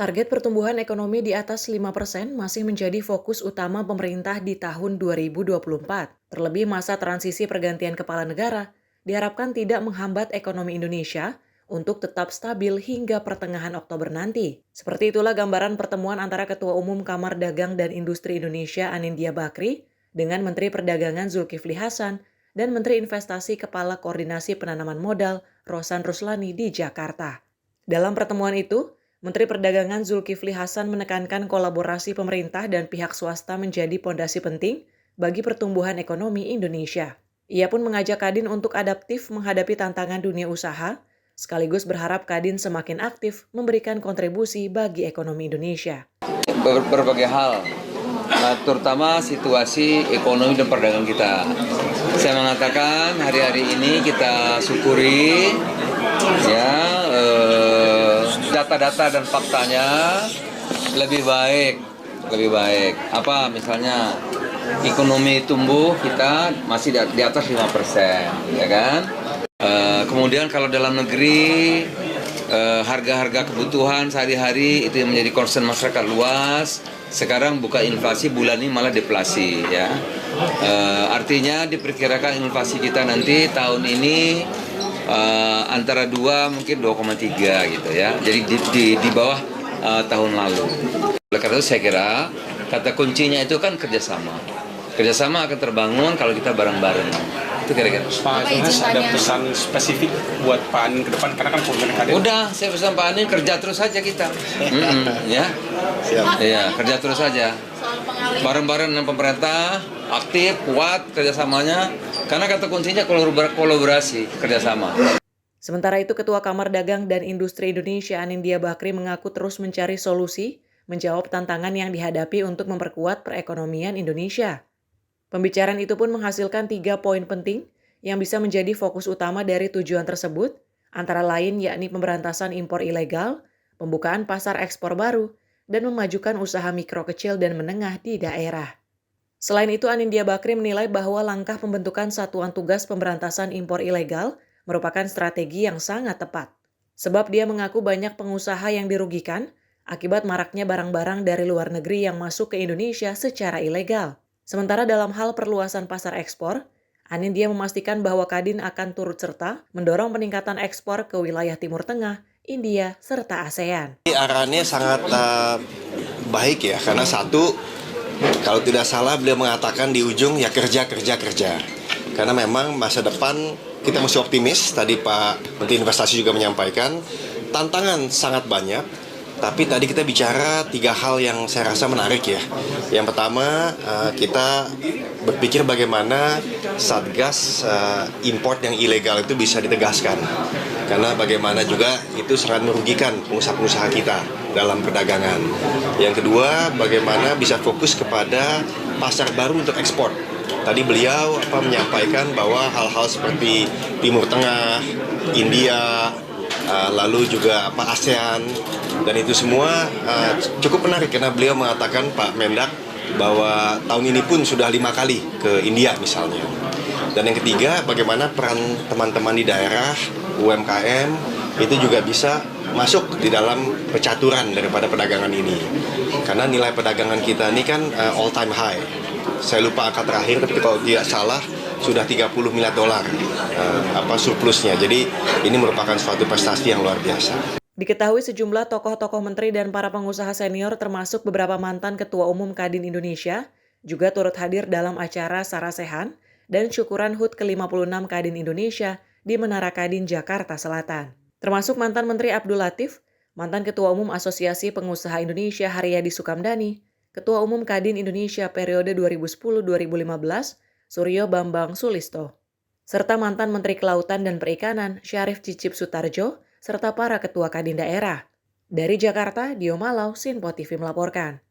Target pertumbuhan ekonomi di atas 5% masih menjadi fokus utama pemerintah di tahun 2024. Terlebih masa transisi pergantian kepala negara diharapkan tidak menghambat ekonomi Indonesia untuk tetap stabil hingga pertengahan Oktober nanti. Seperti itulah gambaran pertemuan antara Ketua Umum Kamar Dagang dan Industri Indonesia Anindya Bakri dengan Menteri Perdagangan Zulkifli Hasan dan Menteri Investasi Kepala Koordinasi Penanaman Modal Rosan Ruslani di Jakarta. Dalam pertemuan itu, Menteri Perdagangan Zulkifli Hasan menekankan kolaborasi pemerintah dan pihak swasta menjadi pondasi penting bagi pertumbuhan ekonomi Indonesia. Ia pun mengajak Kadin untuk adaptif menghadapi tantangan dunia usaha, sekaligus berharap Kadin semakin aktif memberikan kontribusi bagi ekonomi Indonesia. Berbagai hal, terutama situasi ekonomi dan perdagangan kita. Saya mengatakan hari-hari ini kita syukuri ya data-data dan faktanya lebih baik. Apa misalnya ekonomi tumbuh kita masih di atas 5%, ya kan? Kemudian kalau dalam negeri harga-harga kebutuhan sehari-hari itu yang menjadi concern masyarakat luas. Sekarang buka inflasi, bulan ini malah deflasi, ya. Artinya diperkirakan inflasi kita nanti tahun ini antara 2 mungkin 2,3 gitu ya. Jadi di bawah tahun lalu. Oleh karena itu saya kira kata kuncinya itu kan kerjasama. Kerjasama akan terbangun kalau kita bareng-bareng. Itu kira-kira. Pak Jonas ada pesan spesifik buat Pak Anin ke depan karena kan program Kadin. Udah, saya pesan Pak Anin kerja terus saja kita. Ya. Iya, kerja terus saja. Bareng-bareng dengan pemerintah, aktif, kuat kerjasamanya. Karena kata kuncinya kolaborasi, kerjasama. Sementara itu, Ketua Kamar Dagang dan Industri Indonesia Anindya Bakri mengaku terus mencari solusi menjawab tantangan yang dihadapi untuk memperkuat perekonomian Indonesia. Pembicaraan itu pun menghasilkan 3 poin penting yang bisa menjadi fokus utama dari tujuan tersebut, antara lain yakni pemberantasan impor ilegal, pembukaan pasar ekspor baru, dan memajukan usaha mikro kecil dan menengah di daerah. Selain itu, Anindya Bakri menilai bahwa langkah pembentukan Satuan Tugas Pemberantasan Impor Ilegal merupakan strategi yang sangat tepat. Sebab dia mengaku banyak pengusaha yang dirugikan akibat maraknya barang-barang dari luar negeri yang masuk ke Indonesia secara ilegal. Sementara dalam hal perluasan pasar ekspor, Anindya memastikan bahwa Kadin akan turut serta mendorong peningkatan ekspor ke wilayah Timur Tengah, India, serta ASEAN. Arahannya sangat baik ya, karena satu, kalau tidak salah beliau mengatakan di ujung ya kerja. Karena memang masa depan kita mesti optimis, tadi Pak Menteri Investasi juga menyampaikan, tantangan sangat banyak. Tapi tadi kita bicara 3 hal yang saya rasa menarik ya. Yang pertama, kita berpikir bagaimana Satgas import yang ilegal itu bisa ditegaskan. Karena bagaimana juga itu sangat merugikan pengusaha-pengusaha kita dalam perdagangan. Yang kedua, bagaimana bisa fokus kepada pasar baru untuk ekspor. Tadi beliau menyampaikan bahwa hal-hal seperti Timur Tengah, India, lalu juga ASEAN, dan itu semua cukup menarik karena beliau mengatakan Pak Mendak bahwa tahun ini pun sudah 5 kali ke India misalnya. Dan yang ketiga, bagaimana peran teman-teman di daerah, UMKM, itu juga bisa masuk di dalam percaturan daripada perdagangan ini. Karena nilai perdagangan kita ini kan all time high. Saya lupa angka terakhir, tapi kalau tidak salah sudah 30 miliar dolar surplusnya. Jadi ini merupakan suatu prestasi yang luar biasa. Diketahui sejumlah tokoh-tokoh menteri dan para pengusaha senior termasuk beberapa mantan Ketua Umum Kadin Indonesia juga turut hadir dalam acara Sarasehan dan syukuran HUT ke-56 Kadin Indonesia di Menara Kadin, Jakarta Selatan. Termasuk mantan Menteri Abdul Latif, mantan Ketua Umum Asosiasi Pengusaha Indonesia Haryadi Sukamdani, Ketua Umum Kadin Indonesia periode 2010-2015, Suryo Bambang Sulisto, serta mantan Menteri Kelautan dan Perikanan Syarif Cicip Sutarjo, serta para ketua Kadin daerah. Dari Jakarta, Dio Malau, Sinpo TV melaporkan.